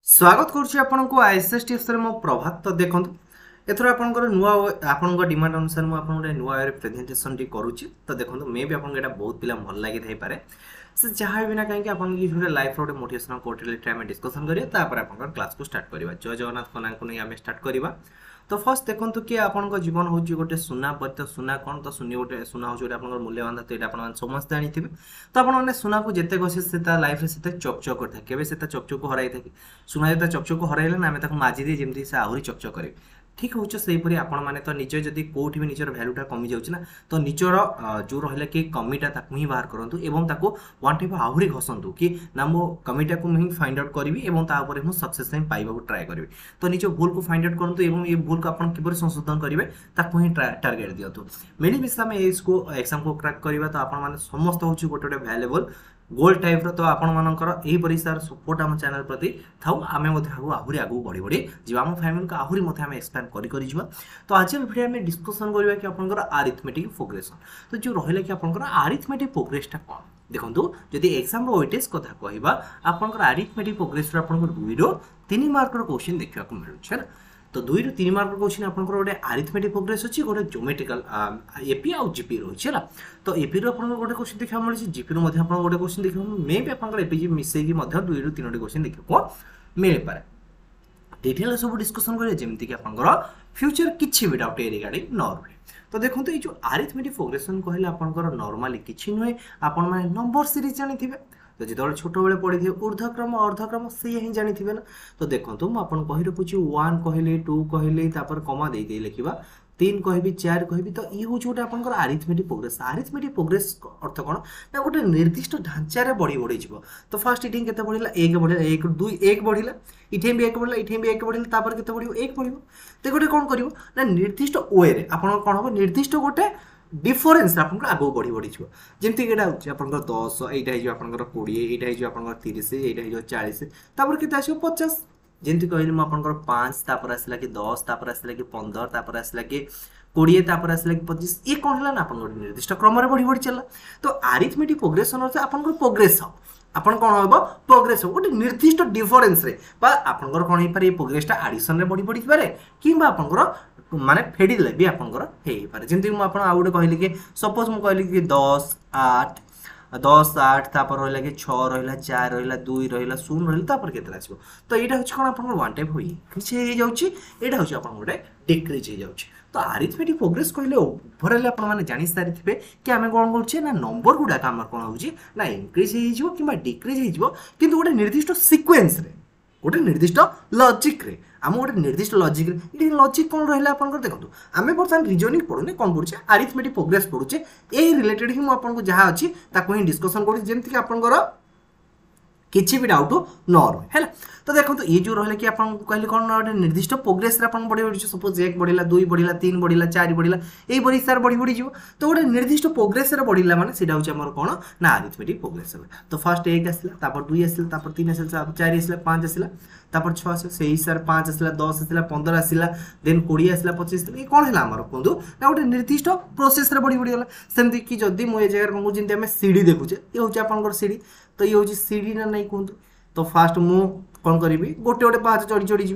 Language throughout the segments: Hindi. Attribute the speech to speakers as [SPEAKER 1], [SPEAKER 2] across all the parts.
[SPEAKER 1] स्वागत करुच्ची आपण को आईएसएस टिप्स रे मो प्रभात। तो देखंतु एथर आपनकर नुवा आपनकर डिमांड अनुसार मो आपन नुवा वे प्रेजेंटेशन टी करूची। तो देखंतु मे भी आपन एटा बहुत पिला भल लागि थाई पारे से जहाँ भी ना कहीं आपन की जोटे लाइफ रो मोटिवेशनल कोट रिलेटेड हम डिस्कशन करिया तापर आपन क्लास को स्टार्ट करिवा। जय जगन्नाथ को नाम को नहीं हम स्टार्ट करिवा। तो फर्स्ट देखंतु कि आपन को जीवन होची गोटे सुना पर। तो सुना कोन तो सुनी गोटे सुना होची गोटे आपन मूल्यवान तो एटा आपन समस्त जानि थिबे। तो आपन माने सुना को जेते गसे सेता लाइफ रे सेते चकचक करथा केबे सेता चकचक को हराई थाकी सुना जेता चकचक को हराइले ना हमें ताको माजी दे जेमति से आहुरी चकचक करे ठीक होछ। सेही परी आपण माने तो निजे जदी कोठी भी निजर वैल्यूटा कमी जाउछ ना तो निजर जो रहले कि कमीटा ताकू ही बाहर करंतु एवं ताको वन टाइप आहुरी घसंतु कि ना मो कमीटा को ही फाइंड आउट करिवि एवं ता ऊपर मु सक्सेस टाइम पाइबा को ट्राई करिवि। तो निजो भूल को फाइंड आउट करंतु एवं ये भूल को आपण किबरी संशोधन करिवे ताकू ही टारगेट दियंतु। मेनी विषय में इसको एग्जाम को क्रैक करिवा तो आपण माने समस्त होची गोटे वैल्यूएबल गोल टाइप रो। तो आपण मानकर एही परिसार सपोर्ट हम चैनल प्रति थाउ आमे मध्ये आहुरी आगु बढ़ी बढ़ी जे हम फैमिली को आहुरी मध्ये हम एक्सपेंड करि जिवा। तो आज वीडियो में डिस्कशन करिवा कि आपनकर अरिथमेटिक प्रोग्रेशन। तो जो रहिला कि आपनकर अरिथमेटिक प्रोग्रेसटा कोन देखंतु जदि एग्जाम रो वेटेज कथा कहबा आपनकर अरिथमेटिक प्रोग्रेस रो आपनकर 2 रो 3 मार्क रो क्वेश्चन देखिबा को मिलु छै। तो 2 ରୁ 3 मार्क क्वेश्चन आपनकर गोटे अरिथमेटिक प्रोग्रेस अछि गोटे ज्योमेट्रिकल एपी आ जीपी रो छिला। तो एपी रो आपनकर गोटे क्वेश्चन देखा मिलि छै जीपी रो मध्ये आपन गोटे क्वेश्चन देखा मे भी आपनकर एपी जी मिसै कि मध्ये 2 ରୁ 3 क्वेश्चन देखा को मिले पारे। डिटेल सब डिस्कशन करिया जेमति कि आपनकर फ्यूचर किछि भी डाउट ए रिगार्डिंग न रहे। तो देखंतु ए जो अरिथमेटिक प्रोग्रेशन कहले आपनकर नॉर्मली किछि नय आपन माने नंबर सीरीज जानि थिबे। तो जिते छोट बेले पढ़ी थे ऊर्ध्वक्रम अर्धक्रम से ही जानी थे ना। तो देखो मुझे कही रखुच्छी 1 कहले 2 कहले कमा दे लिखा 3 कहबी 4 कहबी। तो ये हूँ गोटे आप अरिथमेटिक प्रोग्रेस। अरिथमेटिक प्रोग्रेस अर्थ कौन ना गोटे निर्दिष्ट ढांचार बढ़ी बढ़ी जीव। तो फास्ट ये के बढ़ला 1 बढ़ला 1 2 1 बढ़ला इठे भी 1 बढ़ला इठे भी 1 बढ़ला के बढ़ 1 बढ़। तो गोटे कौन कर ना निर्दिष्ट वे आप कौन हम निर्दिष्ट गोटे डिफरेंस आपन आगो बढ़ी बढ़ी छो जेमति एटा होची आपन 10 एटा हिजो आपन 20 एटा हिजो आपन 30 एटा हिजो 40 तापर केते आछो 50 जेमति कहली म आपन 5 तापर आसला कि 10 तापर आसला कि 15 तापर आसला कि 20 तापर आसला कि 25 ए कोन हला ना आपन निर्दिष्ट क्रम रे बढ़ी बढ़ी चला। तो अरिथमेटिक प्रोग्रेशन अर्थ आपन प्रोग्रेस हो आपन कोन होबो प्रोग्रेस हो गोटे निर्दिष्ट डिफरेंस रे बा आपन कोन हे पारे प्रोग्रेसटा एडिशन रे बढ़ी बढ़ी पारे किबा आपन माने फेडी ले भी आपनकर हे पारे। जेमति म आपन आ गुटे कहली कि सपोज म कहली कि 10 8 तापर रहला कि 6 रहला 4 रहला 2 रहला 0 रहला तापर केतरा आछो। तो एटा होछ कोन आपन वन टाइप होई किछ हे जाउची एटा होछ आपन गुटे डिक्रीज हे जाउची। तो अरिथमेटिक प्रोग्रेस कहले ओवरऑल आपन माने जानि सारि थिबे कि हमें कोन करछे ना नंबर गुडा काम कोन होउची ना इंक्रीज हे जिवो किबा डिक्रीज हे जिवो किंतु गोटे निर्दिष्ट सीक्वेंस रे गोटे निर्दिष्ट लॉजिक रे आम गोटे निर्दिष्ट लॉजिक रे लॉजिक कौन रहा आपन देखो आम बर्तमान रिजनिंग पढ़ुने कौन पढ़ुचे अरिथमेटिक प्रोग्रेस पढ़ुचे ए रिलेटेड ही मुझे जहाँ अच्छी ताको ही डिस्कशन करूँ जेमती आपनकर किसी भी डाउट न रहे है। तो देखो ये जो रहा कि आपन कहले कौन गोटे निर्दिष्ट प्रोग्रेस रे आपन बढ़ी बढ़ी सपोज 1 बढ़िला 2 बढ़िला 3 बढ़िला 4 बढ़िला ए बड़ी सार बढ़ी बढ़ी जीव। तो गोटे निर्दिष्ट प्रोग्रेस रे बढ़िला माने सेटा होची हमर कोन ना अरिथमेटिक प्रोग्रेस। तो फर्स्ट 1 आसला तापर 2 आसला तापर 3 आसला तापर 4 आसला 5 आसला तापर 6 आसला सेही सार 5 आसला 10 आसला 15 आसला देन 20 आसला 25 ए कोन हला हमर कोंदु ना गोटे निर्दिष्ट प्रोसेस रे बढ़ी बढ़ी होला। सेमति कि जदी मो ए जगह कोन जिंते हम सीडी देखुचे ए होची आपनकर सीडी। तो ये होची सीडी ना नहीं कहतु। तो फास्ट मु कौन करी गोटे गोटे पाँच चढ़ी चढ़ी जी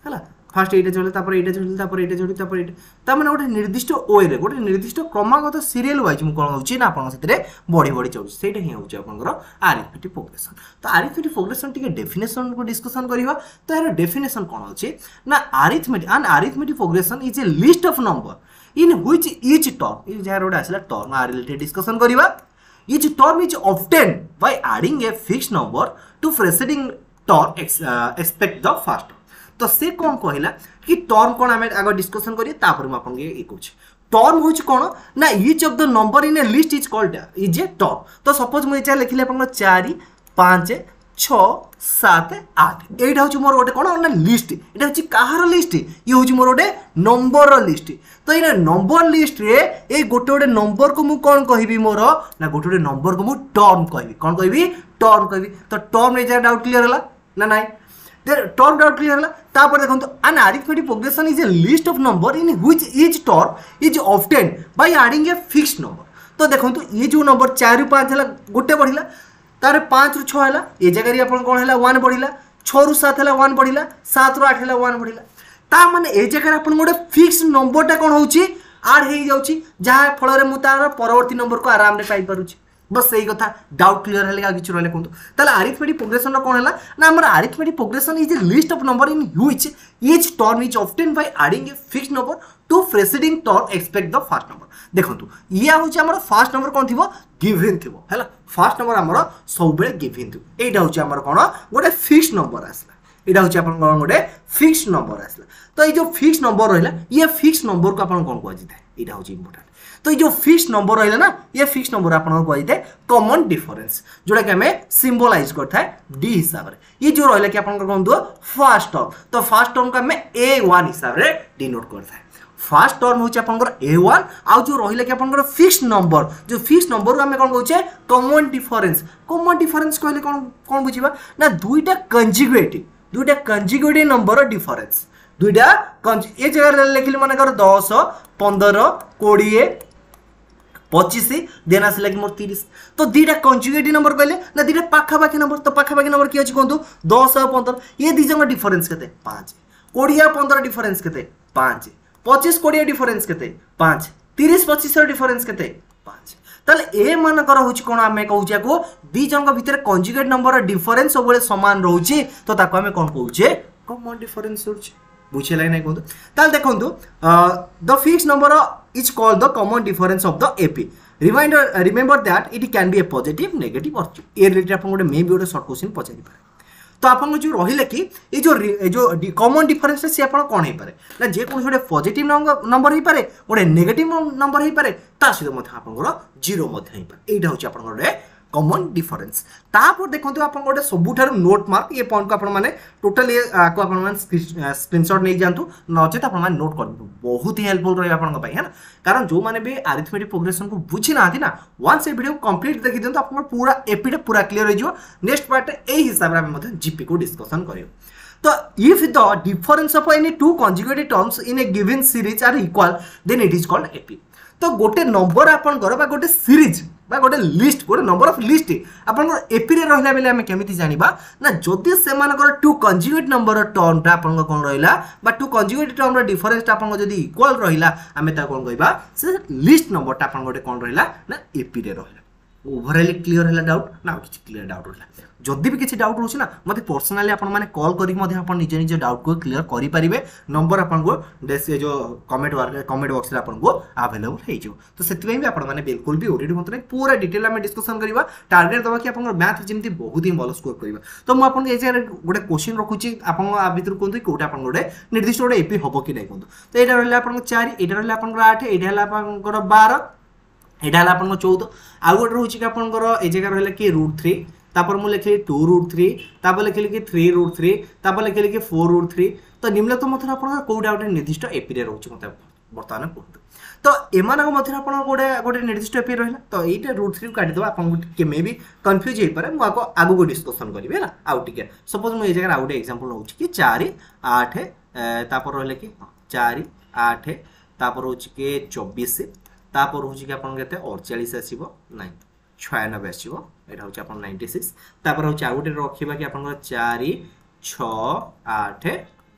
[SPEAKER 1] है फास्ट ये चढ़े तापर ये चढ़ी तापर ये चढ़ी तापर ये मैंने गोटे निर्दिष्ट वे रे गोटे निर्दिष्ट क्रमागत सीरियल वाइज मुझे कौन होची ना आपन से बढ़ी बढ़ी चलुची सेटा ही होची आपनकर अरिथमेटिक प्रोग्रेशन। तो अरिथमेटिक प्रोग्रेशन टिके डेफिनेशन को डिस्कशन करिवा। तो यार डेफिनेशन कौन होची ना arithmetic progression is a list of number in which each term ये जहाँ रोड आसला टर्म आ रिलेटेड डिस्कशन करिवा। Each term is obtained by adding a fixed number to preceding term expect the first term। तो से कौन कहला कि टर्म कौन आम आगे डिस्कशन करिए तापर मैं आपन ये कहूँ टर्म हूँ कौन ना each of the number in A list is called is a term. तो सपोज मुझे लिखिले आप 4 5 6 7 8 एटा हूँ मोर गोटे कौन ना लिस्ट एटा हूँ कहार लिस्ट ये हूँ मोर गोटे नंबर लिस्ट। तो ये नंबर लिस्ट रे ए गोटे गोटे नंबर को मुझे कौन कहबी मोर ना गोटे गोटे नंबर को मुझे टर्म कहबी कौन कहबी टर्म कहबी। तो टर्म रे डाउट क्लियर है ना नाई टर्म डाउट क्लियर है। तापर देखो an arithmetic progression is a list of number in which each term is obtained by adding a fixed number. तो देखो ये जो नंबर 4 ରୁ 5 है गोटे बढ़िला तार 5 ରୁ 6 है ये जगह कौन है 1 बढ़िला 6 रु 7 है 1 बढ़ला 7 रु 8 है 1 बढ़ला ता माने ए जगह अपन गोटे फिक्स नंबरटा कौन होची आड हो जाउची जहाँ फल में तार परवर्ती नंबर को आराम से पाई पारुची बस सही कथा डाउट क्लियर है किसी रहा कहूँ ताले अरिथमेटिक प्रोग्रेशन कौन है ना आम arithmetic progression is a list of number in which each turn is obtain bye adding a fixed number two presiding turn expect the first number देखो ये हूँ आम फर्स्ट नंबर कौन थी गिवन थी है फर्स्ट नंबर आम सब गिवन थी यहाँ हूँ आम कौन गोटे फिक्स्ड नंबर आसला यहाँ हूँ गोटे फिक्स्ड नंबर आसला तो ये जो फिक्स्ड नंबर रहा ये फिक्स्ड नंबर को आपन कौन कहुए यहाँ हूँ इम्पोर्टाट तो ये जो फिक्स्ड नंबर रहा ना ये फिक्स्ड नंबर आपको कहुए कॉमन डिफरेंस जोटा कि हमें सिंबलाइज करता है डी हिसाब से ये जो रहा कि आप कौन फर्स्ट टर्म तो फर्स्ट टर्म को हमें A1 हिसाब से डिनोट करता है फर्स्ट टर्म हूँ आप A1 आउ जो रहा कि आप फिक्स्ड नंबर जो फिक्स्ड नंबर को आम कौन कहे कॉमन डिफरेंस कहले कौन बुझा ना दुईटा कंजुगेटिव नंबर डिफरेंस दुईटा ये जगह लिखिली मन 10 15 20 25 देन आसला कि मोर 30 तो दुईटा कंजुगेटिव नंबर कहले ना दुईटा पाखापाखी नंबर तो पाखापाखी नंबर किए कहतु 10 और 15 ये दी जंग डिफरेंस केते 5 20 और 15 डिफरेंस केते 5 25 20 डिफरेंस केते 5 30 25 डिफरेंस केते 5 ताले ए मानकर होची कोन आमे कहूचे को दी जंग भितर कंजुगेट नंबर डिफरेंस सबले समान रहउची तो ताको आमे कोन कहूचे कॉमन डिफरेंस होची बुझे लाइन कहतु ताले देखंतु the fixed number is called the common difference of the AP remember that it can be A positive negative और ए रिलेटेड आपन गोटे मे बी गोटे शॉर्ट क्वेश्चन पचारि पारे तो आप जो रही कि ये जो कॉमन डिफरेंस सी आप कौन हो पारे ना जेको गोटे पॉजिटिव नंबर हो पारे गोटे नेगेटिव नंबर हो पारे ता सहित आप जीरो हो पारे यहाँ हूँ आप गोटे कॉमन डिफरेंस तापर देखो आप गोटे सबुठार नोट मार्क ये पॉइंट को आपने टोटाली स्क्रीनशॉट नहीं जातु नचेत आप नोट कर बहुत ही हेल्पफुल रही है ना कारण जो मैंने भी अरिथमेटिक प्रोग्रेशन को बुझी ना ना वंस ए वीडियो कंप्लीट देखी दिखाते आप पूरा एपीटा पूरा क्लीयर हो नेक्स्ट पार्ट यही हिसाब से जीपी को डिस्कसन कर तो if the difference of any two conjugative terms in a given series are equal then it is called AP तो गोटे नंबर आपंकर गोटे सीरीज गोटे लिस्ट गोटे नंबर ऑफ लिस्ट आपंकर एपी रे रहिला बेले हमें केमिति जानिबा ना जदि से मानकर टू कंजुगेट नंबर टर्म टा आपन कोन रहिला बा टू कंजुगेट टर्म रो डिफरेंस आपन जदि इक्वल रहिला हमें ता कोन कहबा से लिस्ट नंबर टा आपन गोटे कोन रहिला ना एपी रे रहिला ओवरऑल क्लियर है डाउट ना किसी क्लियर डाउट रहा जदि भी किसी डाउट रोचे ना मत पर्सनाली आपने कॉल कर निज निज डाउट को क्लियर करेंगे नंबर आपको जो कमेंट बॉक्स में आपको आवेलेबल हो तो से आपने बिल्कुल भी ओटीटी मतलब पूरा डिटेल में डिस्कसन करवा टार्गेट दबा कि मैथ जमी बहुत ही भल स्कोर करवा तो मुझे ये गोटे क्वेश्चन रखुच्छी आप भर कहते कौटे आप गोटे निर्दिष्ट गोटे एपी हम कि नहीं कहूँ तो यहाँ रहा आप 4 यहाँ रहा आप 8 यहाँ आप 12 यहाँ है आप 14 आउ गोटे रोचे कि आप जगह रहा कि √3 तापर मुझे लिखिली 2√3 तापर लिखिली कि 3√3 तापर लिखिली कि 4√3 तो निम्नतम मध्य आप कौटा गोटे निर्दिष्ट एपी रोचे मतलब बर्तमान कहतु तो एमान मध्य आप गोटे निर्दिष्ट एपी रहा तो ये √3 काटिदेव आपको मे भी कन्फ्यूज हो पाए मुझे आगू डिस्कसन करी है आउ टे सपोज मुझे जगह आउ गोटे एक्जांपल नौ कि 4 8 तापर रहा कि 4 8 तापर हूँ कि 24 तापर हूँ कि आप 48 आसो ना 96 आसो यहाँ हूँ आप 96 तापर हूँ आउ गोटे रखा कि आप 4 6 8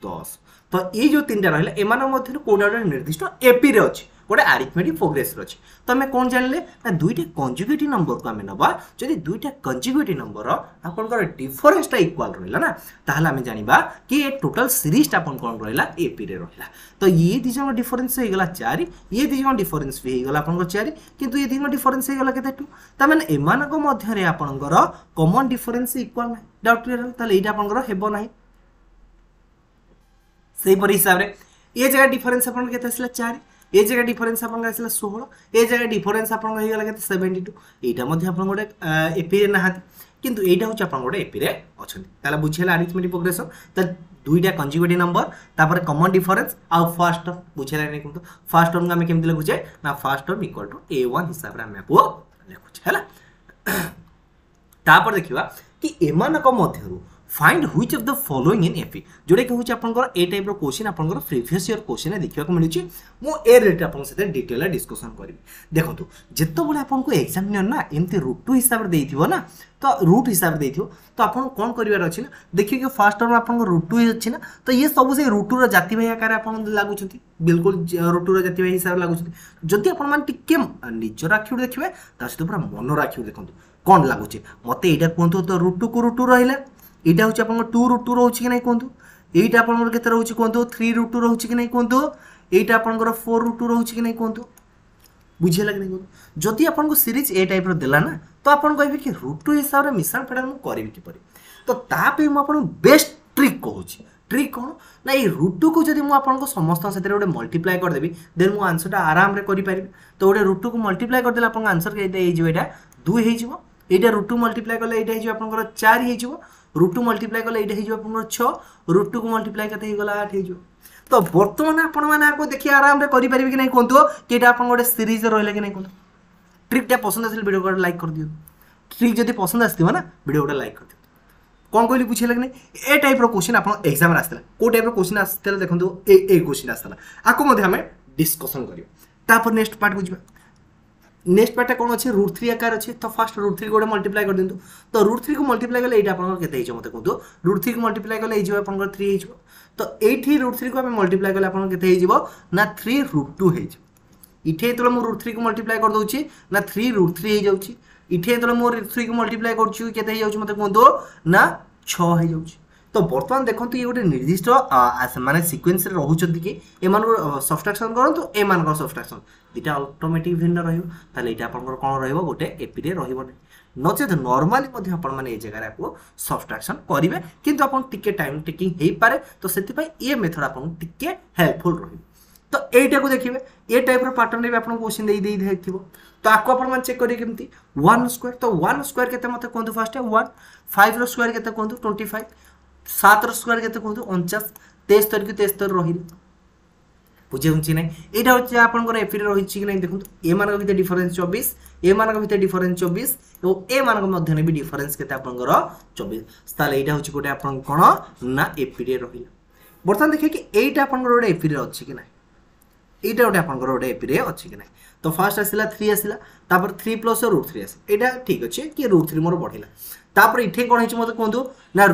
[SPEAKER 1] 10 तो ये जो 3टा रहा एम कौटा गोटे निर्दिष्ट एपी रे अच्छे गोटे अरिथमेटिक प्रोग्रेस अच्छे तो आम कौन जानिले ना दुईटा कंजुगेटिव नंबर को आम नवा जदि दुईटा कंजुगेटिव नंबर आपंकर डिफरेंसटा इक्वाल रहा ना ताहले आम जानिबा कि ये टोटल सीरीज आपन कौन रहा एपी रे रहा तो ये दी जन डिफरेंस हो गला 4 ये दी जन डिफरेंस भी हो गला आपन 4 किंतु ये दी जन डिफरेंस हो गला केते 2 त माने एमानक मध्य रे आपनकर कॉमन डिफरेंस इक्वाल नाही डाउट क्लियर ताहले एटा आपनकर हेबो नाही सही पर हिसाब रे ये जगह डिफरेंस आपन केते आसला 4 ये जगह डिफरेंस आपन आसला 16 ये जगह डिफरेंस आपन हो गला केते 72 एटा मध्य आपन गोटे एपी रे नाहाती किंतु एटा होच आपन गोटे एपी रे अछन ताला बुझेला अरिथमेटिक प्रोग्रेशन त दुईटा कंजुगेटिव नंबर तापर कॉमन डिफरेंस आ फर्स्ट टर्म बुझेला नै किंतु फर्स्ट टर्म हम केमति लिखुचे ना first term equal to a1 हिसाब रे हम आपको लिखुचे हैला तापर देखिबा कि एमानक मध्यरु find which of the following in AP जोटा कि हूँ आपंकर ए टाइप क्वेश्चन आपंकर प्रीवियस ईयर क्वेश्चन देखा मिलूँ मुझे रिलेटेड आप डिटेल डिस्कसन करी देखो जिते आपको एग्जामिनर ना एमती रुटू हिसाब से ना तो रूट हिसाब से तो आप कौन करार अच्छे ना देखिए कि फास्ट टर्म आप रुटू ही अच्छी ना तो ये सब से रुटूर जाति भाई आकार आप लगुच बिल्कुल रुटूर जाति भाई हिसाब से लगुच जदि आपके निजर आखि देखिए सहित पूरा मनर आखि देखो कौन लगुच मत यहाँ कहतु तो रुटू को रुटू रहा यहाँ हूँ आप 2 रुटू रोचे कि नहीं कहतु यहाँ आप के रोचे कहतु 3 रुटू रोचे कि नहीं कहतु यहाँ आप 4 रुटू रोचे कि नहीं कहतु बुझेगा कि नहीं कहतु जदि आपको सीरीज ए टाइप देला ना तो आप कहे कि रुटू हिसाब से मिश्रण फेड़ा मुझे करी किपर तो ताप मुझे बेस्ट ट्रिक कहूँ ट्रिक कौन ना ये रुटू को जब मुझे समस्त से गोटे मल्टीप्लाई करदेवी देन मो आंसरटा आराम से करें तो गोटे रुटू को मल्टीप्लाई करदे आप आंसर यहाँ 2 हो रुटू मल्टीप्लाई कले यहाँ आप 4 हो रुटू मल्टीप्लाई कले यहाँ आप 6 रुटू को मल्टीप्लाई करते 8 हो तो बर्तमान आपको देखिए आराम से करें कि नहीं कहतु कि आप गोटे सीरीज रहा कि नहीं कहतु ट्रिकटा पसंद आसे वीडियो को लाइक कर दियो ट्रिक जब पसंद आसो ना वीडियो को लाइक कर दियो कौन कहली बुझे लगे ए टाइप क्वेश्चन आप एग्जाम आसला को टाइप क्वेश्चन आसला देखो ए क्वेश्चन आसला आपको डिस्कसन कर नेक्स्ट पार्ट को जावा नेक्स्ट पार्ट कौन अच्छे √3 आकार अच्छे तो फास्ट √3 गोटे मल्टीप्लाई कर दिंतु तो √3 को मल्टीप्लाई कले ये आपते मत कहतु √3 को मल्टीप्लाई कले ये आप 3 हो तो ये √3 को मल्टीप्लाई कले ना 3 √2 इठे जो मुझे √3 को मल्टीप्लाई कर दूसरी ना 3 √3 हो जाऊँगी इठे जो मुझे √3 को मल्टीप्लाई कर मत कहतु ना 6 हो जाऊँगी तो बर्तमान देखो ये गोटे निर्दिष्ट माने सीक्वेंस रोचे कि एम सब्सट्राक्शन करूँ एम सब्सट्राक्शन दुटा ऑटोमेटिक भिन्न रही आप कौन रोटे एपी रही नचेत नॉर्मली आपने जगह आपको सब्सट्राक्शन करेंगे किंतु आप टाइम टेकिंग हो पारे तो से ये मेथड आपको टिके हेल्पफुल रही तो यहीटा को देखिए ये टाइप पैटर्न भी आपको क्वेश्चन दे तो आपको आप चेक करेंगे केमती 1 स्क्वायर तो 1 स्क्वायर के मत कहतु फास्ट 1 5 स्क्वायर के कहतु 25 7 स्क्वायर के कहतु 49 73 की 73 रही बुझे होची ना यहाँ हूँ आप एपी रही कि नहीं देखो ए मान भर डिफरेन्स 24 ए मान भर डिफरेन्स 24 और ए मान भी डिफरेन्स के 24 ताले यहाँ हूँ गोटे आप कौन ना एपी रही बर्तमान देखिए कि यहीटा आप गोटे एपी अच्छी कि ना यहाँ गोटे आप गोटे एपी अच्छी कि ना तो फास्ट आसला 3 आसला 3 प्लस √3 आस यहाँ ठीक अच्छे कि √3 मोर बढ़ला तापर इटे कौन है मत कहतु ना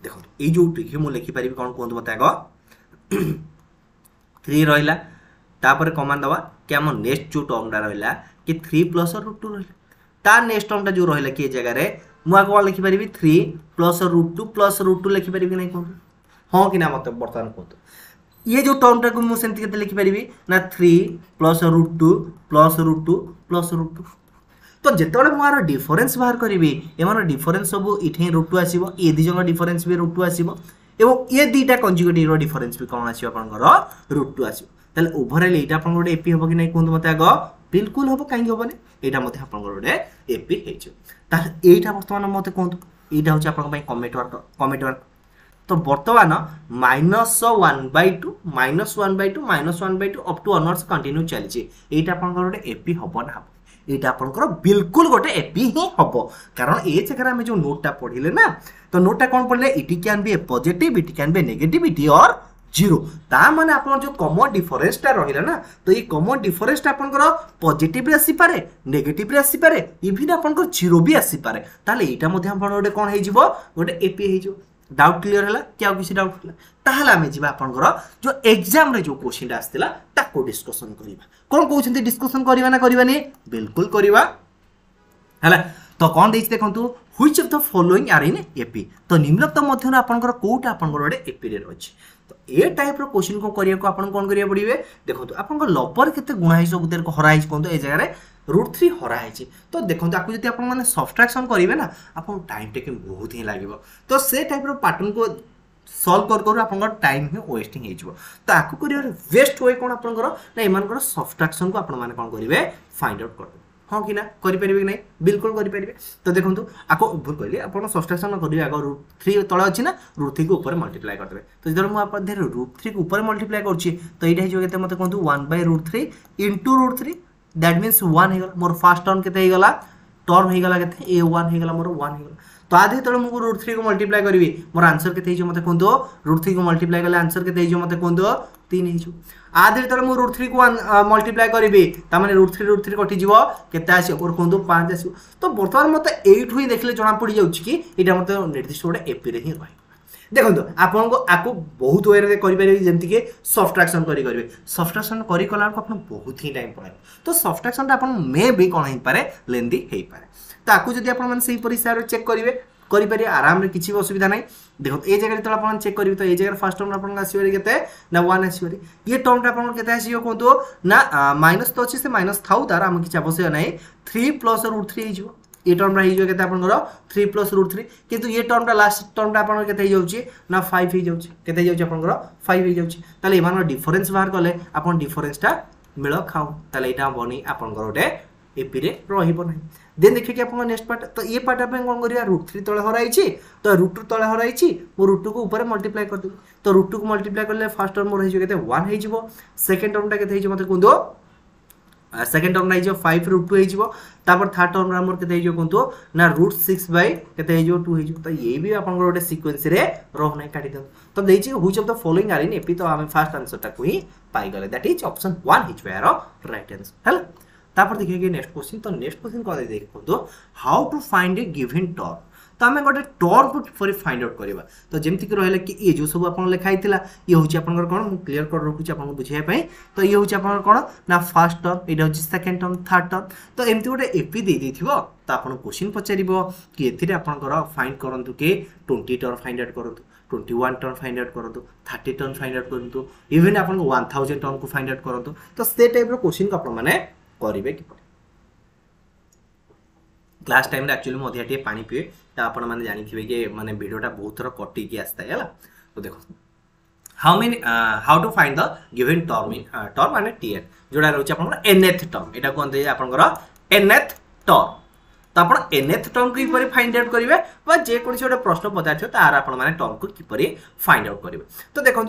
[SPEAKER 1] देखो ये जो ट्रिक मुझे लिखिपारि कौन कहतु मत आग 3 रहा तापर कमान दवा कि आम नेक्स्ट जो टर्मटा रहा कि 3 प्लस √2 रहा ता नेक्स्ट टर्मटा जो रहा कि जगह मुझे कौन लिखिपारि 3 प्लस √2 लिखिपारि कि नहीं कहतु हाँ कि ना मत बर्तमान कहतु ये जो टर्मटा को मुझे सेमती लिखिपारि ना 3 प्लस √2 तो जिते मुझे डिफरेन्स बाहर करी एम डिफरेन्स सब ये √2 आसो ये दिजन डिफरेन्स भी √2 आसो एवं ये दुटा कंजुगेटिव डिफरेन्स भी कौन आसो √2 आसो ताले ओवरऑल यहाँ आप गोटे एपी हम कि नहीं कहतु मत आग बिल्कुल हम कहीं हेनी यहाँ मत आप गोटे एपी होता बर्तमान मत कहतु यहाँ हूँ आप कमेंट वर्क तो बर्तमान -1/2 -1/2 अप टू ऑनवर्ड्स कंटिन्यू चलती यहाँ आप गोटे एपी हम ना यहाँ आपंकर बिल्कुल गोटे एपी ही हम कारण ये जगह आम जो नोटा पढ़ले ना तो नोटा कौन पढ़ले it can be A positive it can be negative it और 0 ता माने आप जो कॉमन डिफरेंसटा रहा ना तो ये कॉमन डिफरेंसटा आपंकर पॉजिटिव आसी पारे नेगेटिव आसी पारे इवन आपंकर 0 भी आसी पारे ताले एटा मध्ये आपण गोटे कौन हो गोटे एपी हो डाउट क्लियर है क्या किसी डाउट है ताहले आमे जिबा आपनकर जो एग्जाम रे जो क्वेश्चन आस्तिला ताको डिस्कशन करिबा कोन कहउछन्ती डिस्कशन करिबा ना करिबानी बिल्कुल करिबा हला तो कौन देछि देखंतु which of the following are in AP तो निम्नलिखित मध्य आपनकर कोटा आपनकर गोटे एपी रे अछि तो ए टाइप रो क्वेश्चन को करिया को आपन कोन करिया पड़िबे देखंतु आपनकर लपर केते गुणा है सब को हरा है कोन ए जगह रे √3 हरा है तो देखो आपको जब आप सब्सट्राक्शन करेंगे ना आप टाइम टेकिंग बहुत ही लगे तो से टाइप पैटर्न को सॉल्व कर आप टाइम ही वेस्टिंग तो आपको कर बेस्ट वे कौन आप सब्सट्राक्शन को आप कौन करेंगे फाइंड आउट कर हाँ कि ना करेंगे कि नहीं बिल्कुल करेंगे तो देखो आपको भूल कहली आप सब्सट्राक्शन करेंगे आग √3 तले अच्छी ना √3 को ऊपर मल्टीप्लाई करदे तो जो मुझे √3 को ऊपर मल्टीप्लाई कर ये मत कहूँ 1/√3 इंटू √3 दैट मीन्स 1 हो मोर फास्ट टर्म के टर्म हो ए 1 हो मोर 1 हो तो तो आधे तले मुझे √3 को मल्टीप्लाई करी मोर आंसर के मत कहतु √3 को मल्टीप्लाई कले आंसर के मत कहतु 3 हो आधे तले मुझे √3 को मल्टीप्लाई करी ताने √3 कटिज के मोर कहतु 5 आस तो बर्तमान मत एठू ही देखले जना पड़ जाऊँ कि यहाँ मत निर्दिष्ट गोटे एपी रे ही रही देखो आपन को आपको बहुत वे करेंगे जमीक सब्ट्रैक्शन करेंगे सब्ट्रैक्शन कला आप बहुत ही टाइम पड़े तो सब्ट्रैक्शन आप मे भी कौन हो पाए लेंदी हो पाए तो आपको जब आप हिसाब से चेक करेंगे करेंगे आराम से किसी भी असुविधा नहीं देखो ये जगह जो आप चेक करेंगे तो ये जगह फर्स्ट टर्म आप आसवे के ना 1 आसवे ये टर्म आप कहतु ना माइनस तो अच्छे से माइनस थाउ तार आम किसी आवश्यक ना 3 प्लस √3 हो ये टर्म के 3 प्लस √3 किंतु ये टर्म लास्ट टर्म आप ना 5 हो जाए 5 हो जाए एम डिफरेन्स बाहर कले आप डिफरेन्सटा मेल खाऊ ताले यहाँ बनी आप गोटे एपी रे रही देन देखिए आप नेक्स्ट पार्ट तो ये पार्ट आप कौन कर √3 तले हराई तो √2 तले हराई मो √2 को ऊपर मल्टीप्लाई कर देवी तो √2 को मल्टीप्लाई कले फर्स्ट टर्म मोर के 1 हो सेकेंड टर्मटा के मत कहतु सेकेंड टर्म हो 5 √2 हो थर्ड टर्म मोर के कहतु ना √6 के 2 हो तो ये भी आप गोटे सिक्वेन्स रोना काटी दिखाँ तो देखिए which of the following are in AP तो आम फास्ट आंसर टाक ही पाईगले that is option 1 is where right answer है तापर देखिए नेक्स्ट क्वेश्चन तो नेक्स्ट क्वेश्चन कौन देखो how to find a given term तो आम गोटे टर्म को किपर फाइंड आउट करवा तो जमीक रहा कि ये जो सब आप लिखाई ये हूँ आप कौन मुझे क्लीयर कर रखुच्छी आपको बुझाई तो ये हूँ आप कौन ना फर्स्ट टर्म ये हूँ सेकेंड टर्म थर्ड टर्म तो एमती गोटे एपी दे तो आपको क्वेश्चन पचार कि ये आपंकर फाइंड करूँ कि 20 टर्म फाइंड आउट करूँ 21 टर्म फाइंड आउट करूँ 30 टर्म फाइंड आउट करूँ इवेन आप 1000 टर्म को फाइंड आउट करूँ तो से टाइप क्वेश्चन को आपने करेंगे कि क्लास टाइम एक्चुअली मुझे अधिक पानी पीए तो आपण मैंने जानी कि माने वीडियोटा बहुत थोड़ा कटिकी आसता है तो देखो how to find the given term in term माने टीएन जोड़ा रोचे आपन nth टर्म एटा कहते आपन nth टर्म तो आप nth टर्म को किपर फाइंड आउट करेंगे बा जेकोसी गोटे प्रश्न पचार तार आप टर्म को किपर फाइंड आउट करेंगे तो देखो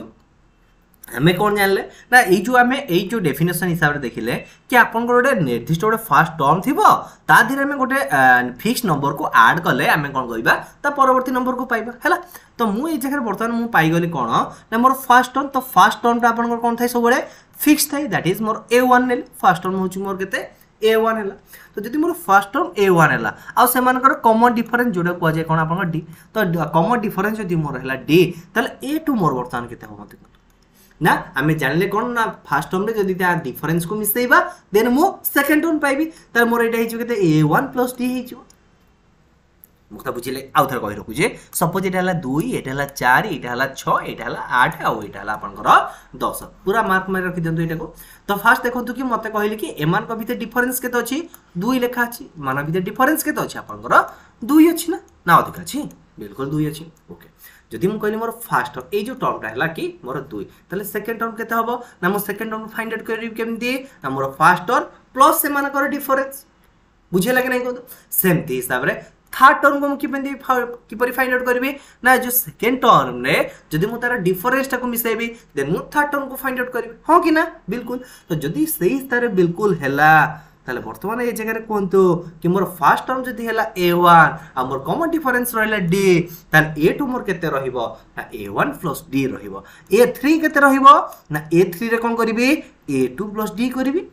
[SPEAKER 1] आम कौन जानले ना ये जो डेफिनेशन हिसाब से देखिले कि आप गोटे निर्दिष्ट गोटे फास्ट टर्म थी ताधीर आम गोटे फिक्स नंबर को आड कले आम कौन करवा परवर्ती नंबर को पाइबा है तो मुझे जगह बर्तमान मुझे पाईगली कौन ना मोर फास्ट टर्म तो फास्ट टर्मटा आप कौन था सब फिक्स थाए दैट इज मोर A1 ने फास्ट टर्म हूँ मोर के A1 है तो जब मोर फास्ट टर्म A1 है आउ से कमन डिफरेन्स जोटा कहुए कौन आप डी तो कमन डिफरेन्स जब मोर है डी ताले A2 मोर बर्तमान के मत ना आम जानले कौन ना फास्ट टर्म जब डिफरेन्स को मिसेबा देन मु सेकेंड टर्म पाइबी तार मोर यहाँ होते A1 + D हो मुझे बुझे आउ थे कही रखुचे सपोज ये 2 ये 4 ये 6 ये 8 आउ ये आपंकर 10 पूरा मार्क मार रखी दिखाँ यहाँ को तो फास्ट देखो कि मत कहले कि एमान भितर डिफरेन्स के अच्छी 2 लेखा अच्छी मान भितर डिफरेन्स के अच्छी आपंकर 2 अच्छी ना अधिक अच्छी बिल्कुल 2 अच्छी ओके जदि मुझे कहली मोर फास्ट टर्म ये जो टर्मटा है कि मोर 2 ताले सेकेंड टर्म के हम ना मो सेकेंड टर्म फाइंड आउट करी केमती ना मोर फास्ट टर्म प्लस से डिफरेन्स बुझे लगे ना कहूँ सेमती हिसाब से थर्ड टर्म को मुझे किपर फाइंड आउट करी ना जो सेकेंड टर्म रे जदि मुझे तार डिफरेन्सटा को मिसेबी देन मुझे थर्ड टर्म को फाइंड आउट करी हाँ कि ना बिल्कुल तो जदि सही तार बिल्कुल है ताले बर्तमान ये जगह कहतु कि मोर फास्ट टर्म जदि है A1 आ मोर कमन डिफरेन्स रहा D ताले A2 मोर केते रहिबो ना A1 + D रहिबो A3 केते रहिबो ना A3 रे कोन करिवि A2 + D करिवि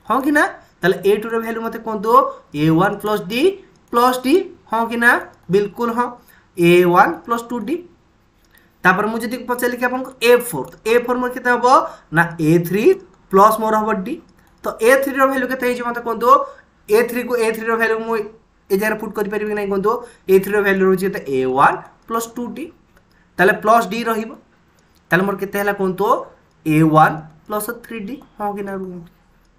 [SPEAKER 1] हाँ कि ना ताले A2 रे वैल्यू मते कहतु A1 + D हाँ कि ना बिल्कुल हाँ A1 + 2D तापर मुझे जदि पचारि कि आपन A4 मोर केते हबो ना A3 + मोर हबो D तो A3 रो वैल्यू केते मत कहतु A3 रो वैल्यू मु ए जगह पुट करि परिबि नै कहतु A3 रो वैल्यू रोची A1 + 2D ताले प्लस D रहिबो ताले मोर केते हला कहतु A1 + 3D हाँ कि ना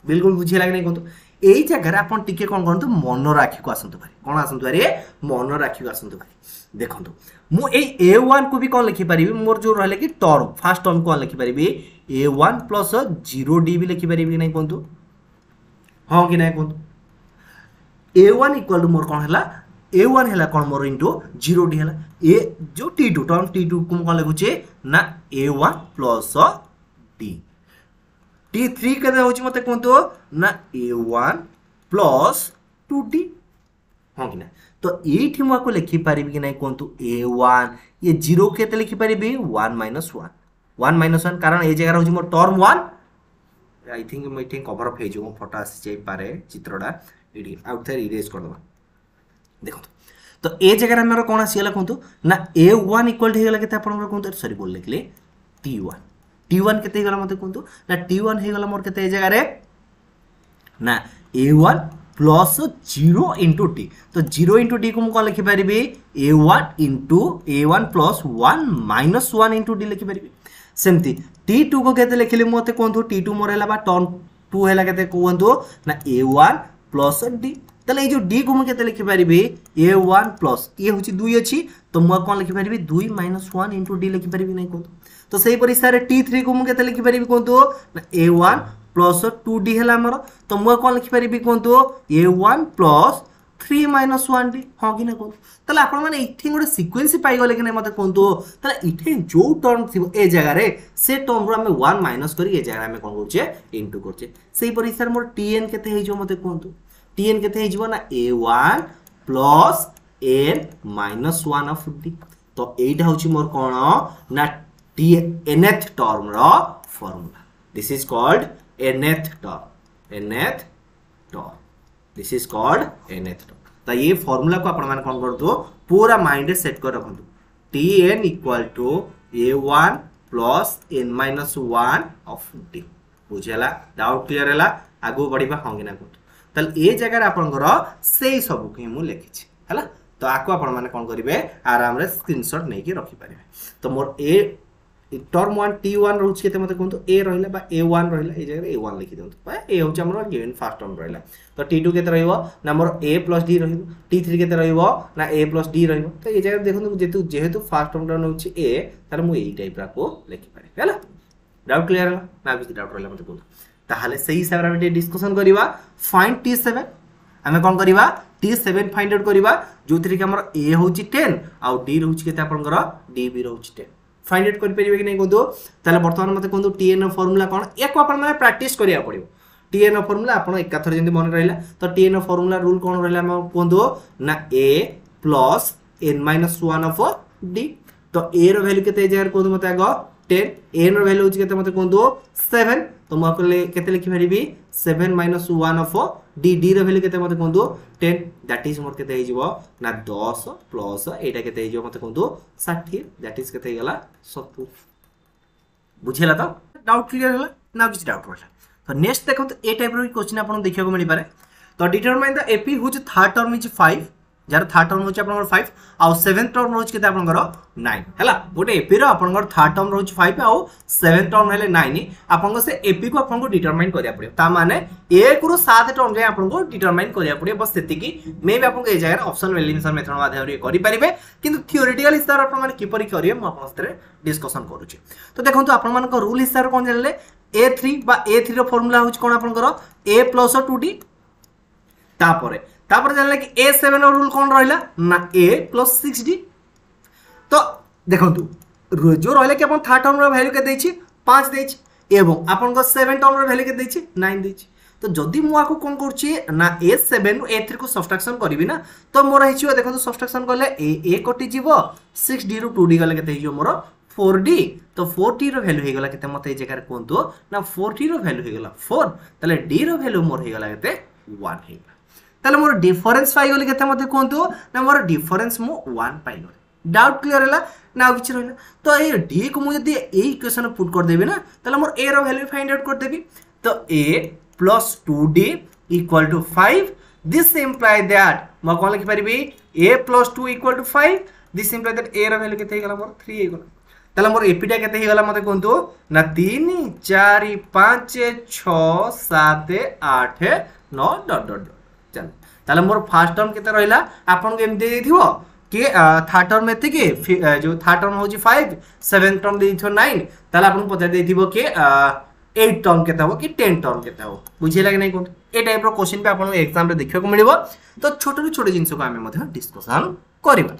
[SPEAKER 1] बिल्कुल बुझे लागे नै कहतु यही जगह आप कौन करूँ मन राखी को आसतु भाई कौन आसतु भाई मन राखी को आसतु भाई देखो मुझे A1 को भी कौन लिखिपारि मोर जो रहा कि टर्म फास्ट टर्म कौन लिखिपारि A1 + 0D भी लिखिपारि कि नहीं कहतु हाँ कि ना कहतु A1 = मोर कौन है A1 है कौन मोर इंटू 0D है ए जो T2 टर्म T2 को कौन लिखुचे ना A1 + D T3 केते होची मते कहतु ना A1 + 2D हाँ कि ना तो ये मुझे लिखिपारि कि ना कहतु a1 ये 0 के लिखिपारि 1 माइनस 1 1 माइनस 1 कारण ये जगह हूँ मोर टर्म 1 आई थिंक मुझे कवर अप हो फोटो आसी पारे चित्रटा ये आउट थे इरेज करदे देखो तो ए जगह आम कौन आसीगला कहतु ना a1 इक्वल होगा के कहतु सरी बोल लिखिले t1 t1 के मत कहतु ना t1 होगा मोर के जगह ना a1 प्लस 0 इंटू टी तो 0 इंटू टी को मुझे लिखिपारि a1 into a1 plus 1 minus 1 into D लिखिपारि सेमती t2 को केते लिखिले मते कहतु t2 मोर है टर्म 2 है केते कहतु ना a1 प्लस डी ताले ये जो डी को मुझे लिखिपारि a1 प्लस ये हूँ 2 अच्छी तो मुझे कौन लिखिपारि 2 माइनस 1 इंटू डी लिखिपारि नहीं कहतु तो सही परी सारे t3 को मुझे लिखिपारि कहतु ना a1 प्लस 2d है आमर तो मुझे कौन लिखिपारि कहतु a1 प्लस 3 माइनस 1d हाँ कि ना कहतु ताले आपण माने इथे गोटे सीक्वेंस पाइगले कि मत कहतु ताले इथे जो टर्म थी ए जगह से टर्म रो आम 1 माइनस करी ए जगह आम कौन करछे इनटू करछे सही परी सर मोर tn केते हे जो मते कहतु tn केते हे जो ना a1 plus n minus 1 of d तो एटा होची मोर कोन ना nth टर्म रो formula this is called nth term this is called nth term तो ये फार्मूला को आपण माने कोन कर दो पूरा माइंड सेट कर रखो tn equal to a1 plus n minus 1 of d बुझेला डाउट क्लियर हैला आगु बढ़िबा होंगे ना को तल ए जगह आपनकर सेही सब के मु लिखि छी हैला तो आको आपण माने कोन करिवे आराम रे स्क्रीनशॉट नै के रखि परिबे तो मोर ए टर्म 1 t1 रहउछ केते मते कहंतु a रहिला बा a1 रहिला ए जगह a1 लिखि दंतु बा a होछ हमर गिवन फर्स्ट टर्म रहिला तो t2 केते रहइबो ना मोर a + d रहइबो t3 केते रहइबो ना a + d रहइबो तो ए जगह देखंतु जेहेतु फर्स्ट टर्म रा नउछ a तार मु एई टाइप रा को लिखि पारे हैला डाउट क्लियर हैला ना किछ डाउट रहला मते कहंतु ताहाले सही हिसाब रे हम डिस्कशन करिवा फाइंड t7 हमें कोन करिवा t7 फाइंड आउट करिवा जोथि के हमर a होछ 10 आ d रहउछ केते आपनकर d भी रहउछ 10 फाइंड आउट कर परिबे कि नै कहंतु ताले वर्तमान मते कहंतु tn फार्मूला कोन एको आपण माने प्रैक्टिस करिया पड़िबो tn फार्मूला आपण एका थर जंदी मन रहइला तो tn फार्मूला रूल कोन रहइला हम कहंतु ना a plus n minus 1 of d तो a रो वैल्यू केते जहर कहंतु मते आगो 10 n रो वैल्यू होछि केते मते कहंतु 7 तो म केते लिखि परिबी 7 माइनस 1 ऑफ d रो वैल्यू केते मते कहंतु 10 दैट इज मोर केते हे जिवो ना 10 प्लस एटा केते हे जिवो मते कहंतु 60 दैट इज केते गेला 70 बुझेला तो डाउट क्लियर होला ना किछ डाउट होला तो नेक्स्ट देखो तो ए टाइप रो क्वेश्चन आपन देखियो को मिली पारे तो determine the AP whose third term is 5 जार थर्ड टर्म होछ आपन 5 आ सेवेंथ टर्म होछ केते आपन 9 हैला गोटे एपी रो आपन थर्ड टर्म होछ 5 आ सेवेंथ टर्म हेले 9 आपन से एपी को आपन को डिटरमाइन करिया पड़े ता माने 1 रो 7 टर्म जे आपन को डिटरमाइन करिया पड़े बस सेति की मे भी आपन को ए जगह ऑप्शन एलिमिनेशन मेथड माध्यम रे करि परिबे किंतु थियोरेटिकल हिसाब आपन माने किपरि करिए म आपन से डिस्कशन करूची तो देखंतु आपन मान को रूल हिसाब कोन जानले a3 बा a3 रो फार्मूला होछ कोन आपन करो a + 2d तापर जानले कि a7 रो रूल कोन रहला ना a + 6d तो देखंतु जो रहले कि अपन थर्ड टर्म रो वैल्यू के दैछि 5 दैछि एवं अपन को 7 टर्म रो वैल्यू के दैछि 9 दैछि तो जदी मु आको कोन करछि ना a7 रो a3 को सब्ट्रैक्शन करबी ना तो मोर हिचियो देखंतु सब्ट्रैक्शन करले a कटि जीवो 6d रो 2d गले केते हियो मोर 4d तो 4t रो वैल्यू हे गला केते मते ए जगह कोनतो ना 4t रो वैल्यू हे गला 4 तले d रो वैल्यू मोर हे गला केते 1 हे गला तले मोर डिफरेंस पाई गले केते मते कोनतो ना मोर डिफरेंस मु 1 पाई गले डाउट क्लियर हैला ना किछ रहला तो ए d को मु जदी ए इक्वेशन पुट कर देबी ना तले मोर a रो वैल्यू फाइंड आउट कर देबी तो a + 2d = 5 this imply that म कोन लिखि परिबी a + 2 = 5 this imply that a रो वैल्यू केते हे गला मोर 3 हे गला तले मोर एपीटा केते हे गला मते कोनतो ना 3 4 5 6 7 8 9 डॉट डॉट चल तले मोर फर्स्ट टर्म केते रहला आपन को एम दे दिथिबो कि थर्ड टर्म एते के जो थर्ड टर्म होची 5 सेवेंथ टर्म दे दिथो 9 तले आपन पता दे दिथिबो कि 8 टर्म केते हो कि 10 टर्म केते हो बुझिला कि नै कोन ए टाइप रो क्वेश्चन पे आपन एग्जाम रे देखियो को मिलिबो तो छोटो छोटो जिंस को हमें मधे डिस्कशन करबा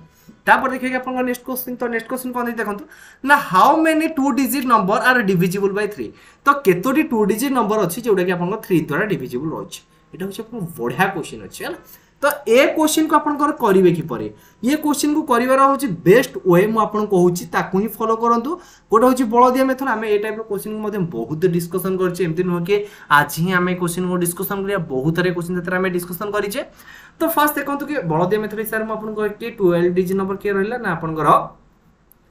[SPEAKER 1] तापर देखिए कि अपन नेक्स्ट क्वेश्चन कोन देखंतु ना how many 2 digit number are divisible by 3 तो केतोटी 2 डिजिट नंबर अछि जेउडा कि अपन 3 द्वारा डिविजिबल रहछि एटा होछि अपन बढ़िया क्वेश्चन अछि हला तो ए क्वेश्चन को आपन करेंगे किपर ये क्वेश्चन को करार हूँ बेस्ट वे मुझे कहूँ ही फॉलो करूँ गोटे हूँ बलदिया मेथड आम ए टाइप क्वेश्चन को बहुत डिस्कसन करते नुह कि आज ही आम क्वेश्चन को डिस्कसन करिया बहुत सारे क्वेश्चन से आम डिस्कसन करें तो फास्ट देखो कि बलदिया मेथड हिसाब से मुझे 12 डिजिट नंबर किए रहा ना आपंकर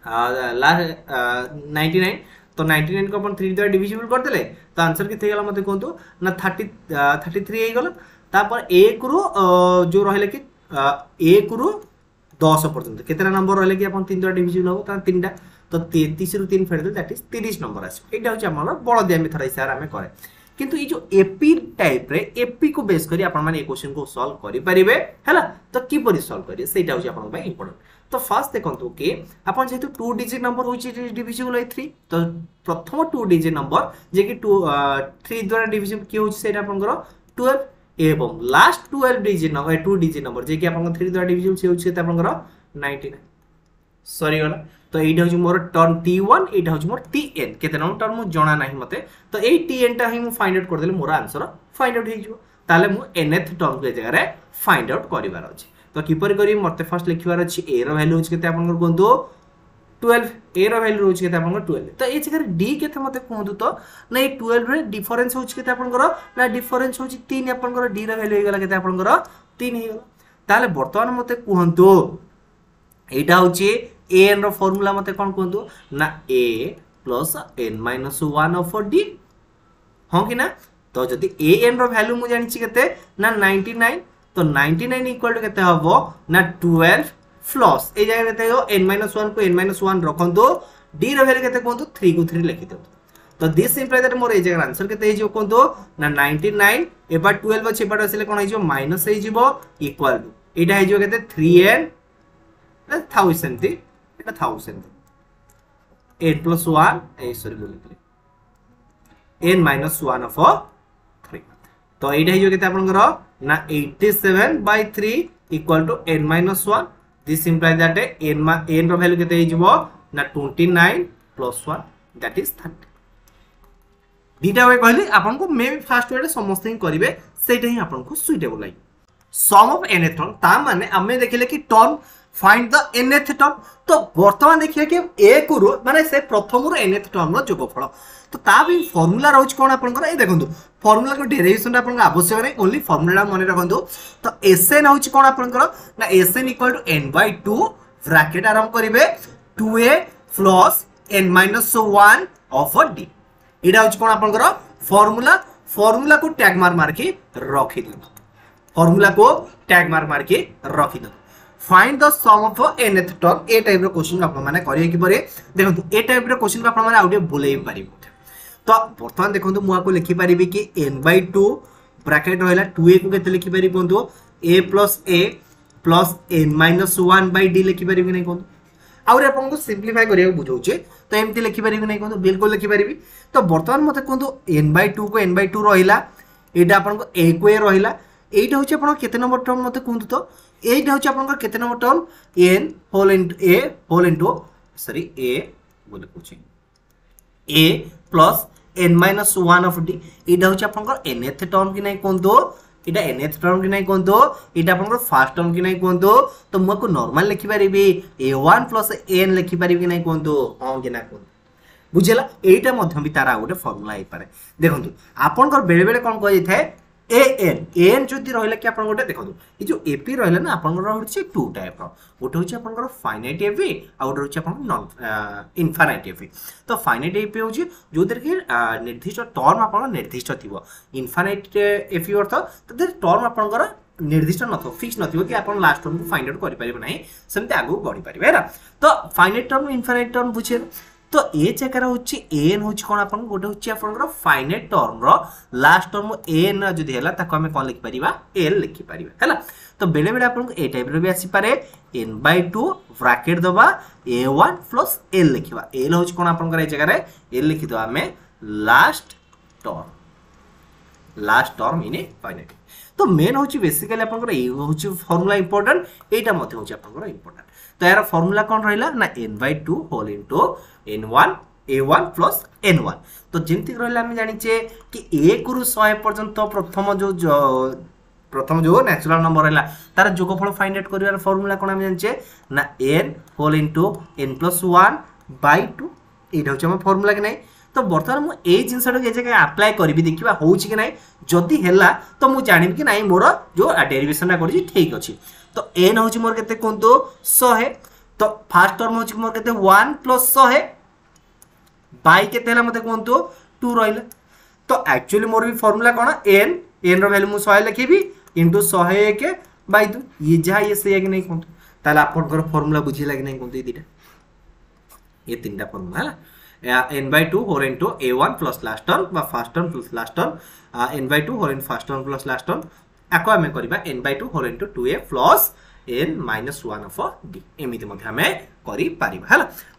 [SPEAKER 1] 99 तो 99 को अपन 3 द्वारा डिविजिबल करदे तो आंसर के मत कहतु ना 33 हो गला तापर 1 रु जो रहिले कि 1 रु 10 पर्यंत केतना नंबर रहिले कि अपन 3 द्वारा डिविजिबल हो ता 3टा तो 33 रु 3 फेड दैट इज 30 नंबर आसी एटा होची हमर बलदिया मेथड हिसाब हमें करे किंतु ये जो एपी टाइप रे एपी को बेस करी आपण माने ए क्वेश्चन को सॉल्व करि परिबे हैला तो की परि सॉल्व करिए सेटा होची आपण पय इंपोर्टेंट तो फास्ट देखंतु कि आपण जेतु 2 डिजिट नंबर होची डिविजिबल बाय 3 तो प्रथम 2 डिजिट नंबर जे कि 3 द्वारा डिविजिबल की होची सेटा आपनकर 12 एवं last 12 digit number 2 digit number जे कि आपन 3 द्वारा डिविजिबल से होची आपनकर 99 सॉरी गला तो एटा होची मोर टर्म t1 एटा होची मोर tn केते नंबर टर्म मु जणा नाही मते तो ए tn टा ही मु फाइंड आउट कर देले मोर आंसर फाइंड आउट हे जिवो ताले मु nth टर्म के जगह रे फाइंड आउट करिवार अछि तो किपर करी मते फर्स्ट लिखिवार अछि a रो वैल्यू होची केते आपन कोंतो 12 a रो वैल्यू होची केते आपन 12 तो ए जगह d केते मते कोंतो तो ना ए 12 रे डिफरेंस होची केते आपन ना डिफरेंस होची 3 आपन d रो वैल्यू हे गला केते आपन 3 हे गला ताले वर्तमान मते कोंतो एटा होची an रो फार्मूला मते कोन कोंतो ना a plus n minus 1 of d हां कि ना तो जदी an रो वैल्यू मु जानि छि केते ना 99 तो 99 इक्वल टू केते हबो ना 12 प्लस ए जगह केते हो n माइनस 1 को n माइनस 1 रखंतो d रो वैल्यू केते कोंतो 3 को 3 लिखि दो तो दिस इंप्लाइ दैट मोर ए जगह आंसर केते हे जो कोंतो ना 99 एबा 12 अछि एबा असले कोन हे जो माइनस हे जिवो इक्वल टू एटा हे जो केते 3n 1000 थी एटा 1000 8 प्लस 1 ए सॉरी बोलि n माइनस 1 ऑफ 3 तो एटा हे जो केते आपनकर ना 87/3 equal to n minus 1 this imply that n रो वैल्यू केते हे जिवो ना 29 प्लस 1 दैट इज 30 दीटा वे कहली आपन को मे फर्स्ट वे समस्त ही करिवे सेटा ही आपन को सुइटेबल लागी सम ऑफ nth टर्म ता माने हमें देखिले कि term find the nth term तो वर्तमान देखिए कि a को माने से प्रथम रो nth टर्म रो जोगफल तो ता भी फार्मूला रहउछ कोन आपन ए देखंतु फार्मूला को डेरिवेशन आपन आवश्यक नै ओनली फार्मूला माने रखंतु तो sn होछ कोन आपन ना sn = n/2 ब्रैकेट आरंभ करिवे 2a plus n - 1 of d एडा होछ कोन आपन फार्मूला को टैग मार के रखि दो फार्मूला को टैग मार के रखि दो find the sum of nth term ए टाइप रो क्वेश्चन आपन माने करिए कि परे देखंतु ए टाइप रो क्वेश्चन को आपन माने आउटे बोलेइ पारिबो तो वर्तमान देखंतु मु आको लिखि पारिबी कि n/2 ब्रैकेट रहला 2a को केते लिखि पारिबो बंधु a प्लस n - 1/d लिखि पारिबी नै कोन आउरे आपन को सिंपलीफाई करिया बुझौ छे तो एमती लिखि पारिबी नै कोन बिल्कुल लिखि पारिबी तो वर्तमान मते कोन n/2 को n/2 रहिला एटा आपन को a को a रहिला एटा होचे आपन केते नंबर टर्म मते कोन तो एटा होचे आपन केते number term n whole into sorry a बोले पूछे a plus n - 1 of d एटा होचे आपन nth टर्म कि नै कोन तो एटा nth टर्म कि नै कोन तो एटा आपन फर्स्ट टर्म कि नै कोन तो मको नॉर्मल लिखि पारिबी a1 प्लस n लिखि पारिबी कि नै कोन तो हां कि ना कोन बुझेला एटा मध्यम भी तारा गोटे फार्मूला आइ पारे देखंतु आपन बेले बेले कोन कहि थाए an जदि रहिला कि आपन गोटे देखंतु ई जो ap रहिला ना आपन रहउछि टू टाइप रो गोटे होछि आपन फाइनाइट ap आ गोटे होछि आपन नॉन इनफाइनाइट ap तो फाइनाइट ap होछि जो देर के निर्दिष्ट टर्म आपन निर्दिष्ट थिबो इनफाइनाइट ap अर्थ तो देर टर्म आपन निर्दिष्ट नथो फिक्स नथिबो कि आपन लास्ट टर्म को फाइंड आउट करि परिबो नै सेमते आगु बढ़ी परिबे ना तो फाइनाइट टर्म इनफाइनाइट टर्म बुझे तो ए जगह होछि n होछि कोन आपन गोटे होछि आपन फाइनाइट टर्म रो लास्ट टर्म n जदि हैला ताको हम कोन लिखि परिबा l लिखि परिबा हैला तो बेले बेले आपन ए टाइप रो भी आसी पारे n/2 ब्रैकेट दबा a1 प्लस l लिखिबा l होछि कोन आपन ए जगह रे l लिखि दो हमें last term in a finite तो मेन होछि बेसिकली आपन ए होछि फार्मूला इंपोर्टेंट एटा मते होछि आपन इंपोर्टेंट तो यार फार्मूला कौन रहिला ना n/2 whole into n1 a1 plus n1 तो जेंति रहिला हम जानि छे कि 1 रु 100 पर्यंत प्रथम जो प्रथम जो नेचुरल नंबर है तार जोगफल फाइंड आउट कर फर्मूला कौन आम जाने ना n whole into n plus 1 by 2 ये हूँ फर्मूला कि नहीं। तो बर्तमान मुझे जिनसा जगह आप्लाय करी देखा हो कि ना जदि है तो मुझे जानी कि ना मोर जो डेरिवेशन कर ठीक अच्छे। तो n हूँ मोर के कहतु 100 तो फास्ट टर्म हूँ मोर के 1 प्लस 100 बाई के मत कहतु 2 रहा। तो एक्चुअली मोर भी फर्मूला कौन n रैल्यू मुझे 100 लिखी इंटू 101 बाई 2 ये जहाँ ये से कि नहीं कहतु ताल आप फर्मूला बुझेगा कि नहीं कहतु ये दुटा ये तीन टा फर्मूला है n by 2 whole into a1 plus last term first term plus last term n by 2 whole into first term plus last term आको आम करवा n by 2 whole into 2a plus n minus 1 of d एमती आम करें।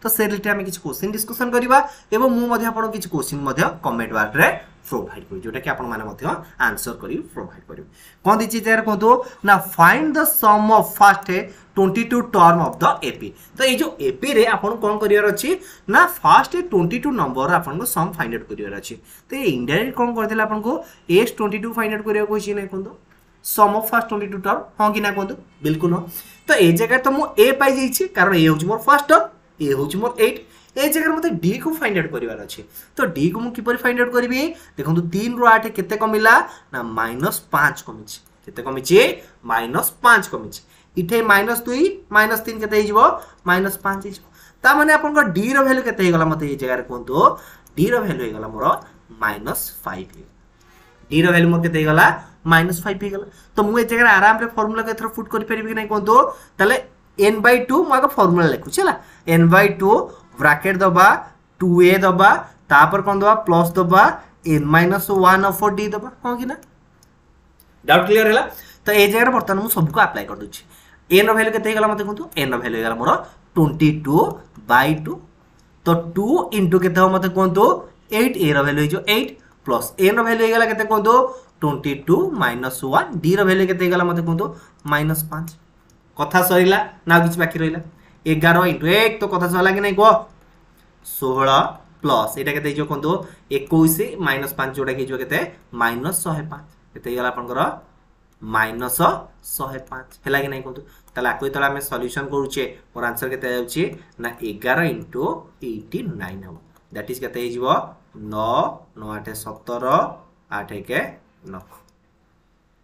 [SPEAKER 1] तो से रिलेटेड आम किसी क्वेश्चन डिस्कसन करवा एवं मुझे किसी क्वेश्चन कमेंट बार में प्रोवाइड करी जोटा कि आपने आंसर कर प्रोवाइड करेंगे। कौन दीजिए यार कहतु ना find the sum of first 22 term of the AP. तो ये जो एपी रे आपन कौन करियर अछि ना फर्स्ट 22 नंबर आपन को सम फाइंड आउट करियर अछि। तो ये इनडायरेक्ट कौन करथिला आपन को s22 फाइंड आउट करियो कोछि नै कहतु सम ऑफ फर्स्ट 22 टर्म हां कि ना कहतु बिल्कुल हो। तो ए जगह तो मु ए पाई जाइछि कारण ए होछि मोर फर्स्ट टर्म ए होछि मोर 8 ए जगह मते डी को फाइंड आउट करिवार अछि। तो डी को मु किपरि फाइंड आउट करबी देखंतु 3 रो 8 केते कमिला ना -5 कमिछि केते कमिछि -5 कमिछि इथे -2 -3 केते हिजबो -5 हिजबो ता माने आपन को डी रो वैल्यू केते हेगला मते ए जगह रे कोंतो डी रो वैल्यू हेगला मोर -5 डी रो वैल्यू मोर केते हेगला -5 हेगला। तो मु ए जगह आराम रे फार्मूला के थ्रो पुट करि परिबि कि नै कोंतो तले n by 2 मु आगे फार्मूला लिखु छला n by 2 ब्रैकेट दबा 2a दबा तापर कोन दबा प्लस दबा n minus 1 ऑफ d दबा हां कि ना डाउट क्लियर हैला। तो ए जगह बर्तमान मु सब को अप्लाई कर दोछि n रो वैल्यू केते हेगला मते कोंतो n रो वैल्यू हेगला मोर 22 by 2 तो 2 into केते हो मते कोंतो 8 a रो वैल्यू जो 8 प्लस n रो वैल्यू हेगला केते कोंतो 22 minus 1 d रो वैल्यू केते हेगला मते कोंतो -5 कथा सरीला ना किछ बाकी रहिला 11 into 1 तो कथा सला कि नै को 16 प्लस एटा केते जो कोंतो 21 minus 5 जोडा के जो केते -105 केते हेगला आपनकर -105 हेला कि नै कोंतो तला कोइ तला हम सॉल्यूशन करूचे और आंसर केते जाउची ना 11 into 89 हो दैट इज केते हिजबो 9 9 8 17 8 1 9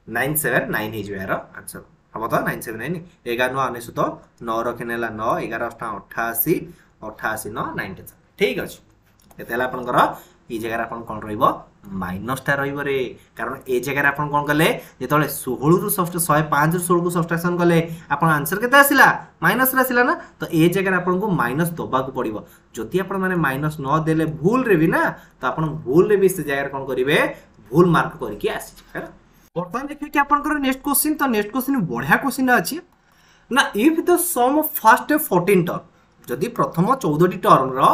[SPEAKER 1] 979 हिजबो यार आंसर हम तो 979 11 9 19 9 रखनेला 9 11 88 88 9 90 ठीक अछि एतेला आपनकर ई जगह आपन कोन रहइबो माइनस टा रहइबो रे कारण ए जगह आपन कोन करले जेतले 16 रु 105 रु 16 को सब्ट्रैक्शन करले आपन आंसर केते आसिला माइनस रे आसिला ना। तो ए जगह आपन को माइनस दबा को पड़िबो जति आपन माने माइनस न देले भूल रे भी ना तो आपन भूल रे भी से जगह कोन करिवे भूल मार्क करके आसी है। बर्तमान देखिए कि आपन नेक्स्ट क्वेश्चन तो नेक्स्ट क्वेश्चन बढ़िया क्वेश्चन अछि ना if the sum of first 14 term जदि प्रथम 14 टी टर्म रो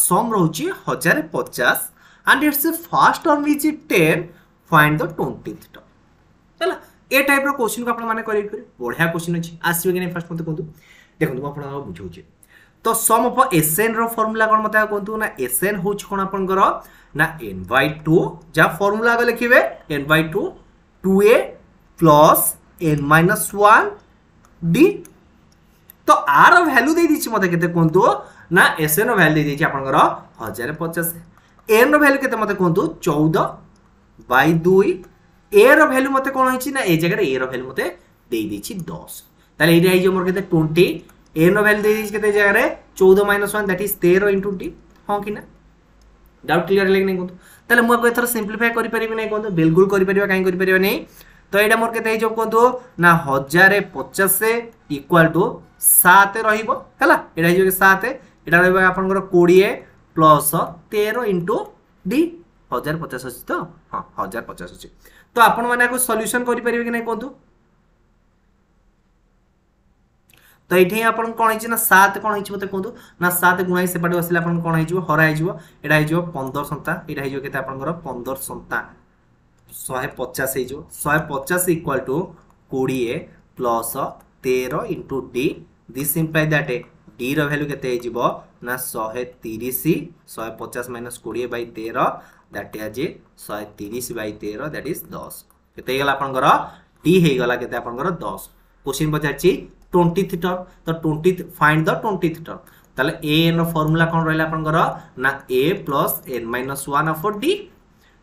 [SPEAKER 1] सम रहउची 1050 and its first term is 10 find the 20th term चला ए टाइप रो क्वेश्चन को आपण माने करि बढ़िया क्वेश्चन अछि आसीबे कि नै फर्स्ट मते कोंतु देखंतु आपण बुझौची। तो सम ऑफ एसएन रो फार्मूला कोन मते कोंतु ना एसएन होछ कोन आपण करो ना n by 2 जा फार्मूला को लिखिबे n by 2 2a plus n minus 1 d तो आर वैल्यू दे दिछि मते केते कोंतु ना एसएन वैल्यू दे दिछि आपण करो 1050 n रो वैल्यू केते मते कोंतु 14 by 2 a रो वैल्यू मते कोन होछि ना ए जगह a रो वैल्यू मते दे दिछि 10 ताले एटा आइ जो मोर केते 20 n रो वैल्यू दे दिछि केते जगह रे 14 - 1 दैट इज 13 into d हां कि ना डाउट क्लियर लेक नै कोंतु ताले मु एथर सिंपलीफाई करि परिबि नै कोंतु बिल्कुल करि परिबा काई करि परिबा नै। तो एटा मोर केते जो कोंतु ना 1050 इक्वल टू 7 रहिबो हला एटा जो 7 एटा रहबा आपनकर 20 प्लस 13 into d 1050 अछि तो हां 1050 अछि। तो आपण माने को सॉल्यूशन करि परिबे कि नै कोंतु तो ये आपन कोन हिची ना 7 कोन हिची मते कोंतु ना 7 गुणा से पाटे आसिला आपन कोन हिजो हरा हिजो एडा हिजो 15 संता एडा हिजो केते आपन घर 15 संता 150 हिजो 150 equal to 20 plus 13 into d this imply that d रो वैल्यू केते हिजो ना 130 150 - 20 by 13 that is 130 by 13 that is 10 केते गला आपनकर टी हे गला केते आपनकर 10 क्वेश्चन पचारछि 20th टर्म तो 20th find the 20th term ताले a n रो फार्मूला कोन रहला आपनकर ना a + n - 1 अपॉन d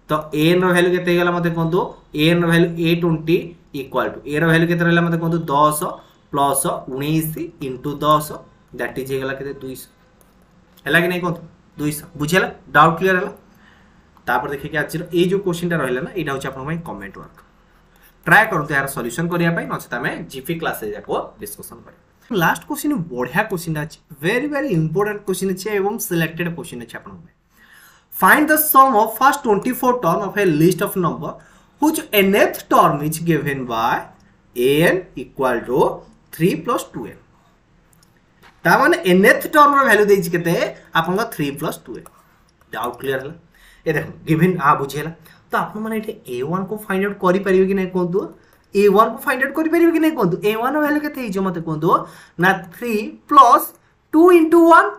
[SPEAKER 1] तो a n रो वैल्यू केते गला मते कोंतु a n रो value a20 equal to a रो वैल्यू केते रहला मते कोंतु 10 प्लस 19 इनटू 10 दैट इज गला केते 200 हैला कि नै कोंतु 200 बुझेला डाउट क्लियर हैला तापर देखि कि आज ए जो क्वेश्चन टा रहला ना एटा होछ आपन में कमेंट वर्क ट्राई करते यार सॉल्यूशन करिया पई नछत हमें जीपी क्लासेस जाको डिस्कशन करिया लास्ट क्वेश्चन बढ़िया क्वेश्चन अछि वेरी वेरी इंपोर्टेंट क्वेश्चन अछि एवं सिलेक्टेड क्वेश्चन अछि आपन में find the sum of first 24 term of a list of number which nth term is given by an equal to 3 + 2n ता माने nth टर्म रो वैल्यू देछि केते आपन 3 + 2n डाउट क्लियर हला ए देखो गिवन आ बुझेला तो आप माने a1 को फाइंड आउट करि परिबे कि नै कोंतु a1 को फाइंड आउट करि परिबे कि नै कोंतु a1 रो वैल्यू केते हिजो मते कोंतु ना 3 + 2 * 1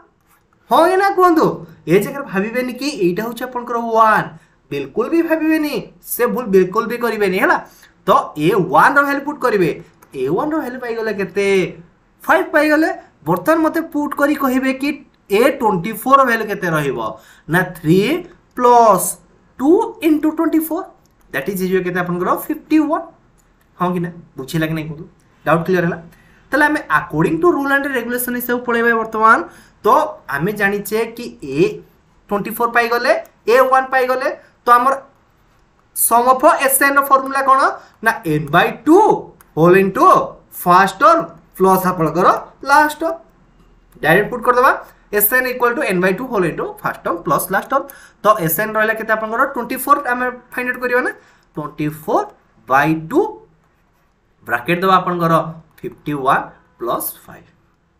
[SPEAKER 1] होय ना कोंतु ए जगह भाबिबेनी कि एटा होछ आपनकर 1 बिल्कुल भी भाबिबेनी से भूल बिल्कुल भी करिबेनी हैला तो a1 रो वैल्यू पुट करिवे a1 रो वैल्यू पाई गेले केते 5 पाई गेले बर्तन मते पुट करी कहिबे कि a24 रो वैल्यू केते रहिबो ना 3 + 2 * 24 दैट इज इक्वल केते आपन 51 हां कि ना बुझे लागे नै कोदु डाउट क्लियर हला तले हमें according to rule and regulation हिसाब सब पढेबे वर्तमान तो हमें जानि छे कि a24 पाई गले a1 पाई गले तो हमर सम ऑफ sn रो फार्मूला कोन ना n/2 whole into first term plus आपन लास्ट टर्म डायरेक्ट पुट कर देबा sn equal to n/2 whole into first term plus last term तो sn रहला केते आपन 24 हमें फाइंड आउट करियो ना 24/2 ब्रैकेट दबा आपन 51 + 5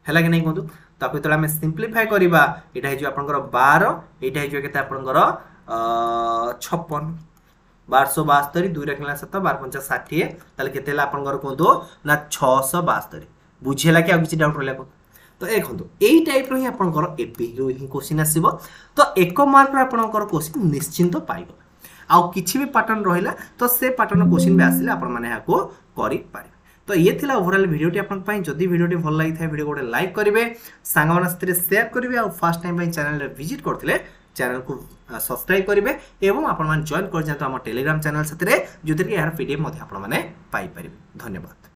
[SPEAKER 1] हैला कि नै कोंतु ताको तला हमें सिंपलीफाई करिबा एटा हिजो आपन 12 एटा हिजो केते आपन 56 1272 2 रखला 7 12 5 60 ताले केते ला आपन कोंतु ना 672 बुझेला कि आ किछि डाउट रहला को तो देखो यही टाइप रो ही आपनकर एपी रो ही क्वेश्चन आसीबो तो 1 मार्क रो आपनकर क्वेश्चन निश्चिंत पाइबो आ किछि भी पैटर्न रहिला तो से पैटर्न क्वेश्चन भी आसिले आपन माने हाको करि पारे तो ये थिला ओवरऑल वीडियोटी आपन पई जदी वीडियोटी भल लागि थाय वीडियो गोटे लाइक करिवे सांगमान साथे शेयर करिवे आ फर्स्ट टाइम पई चैनल रे विजिट करथिले चैनल को सब्सक्राइब करिवे एवं आपन मान जॉइन कर जातो हम टेलीग्राम चैनल साथे रे जोदि यार पीडीएफ मध्ये आपन माने पाई परिबे धन्यवाद।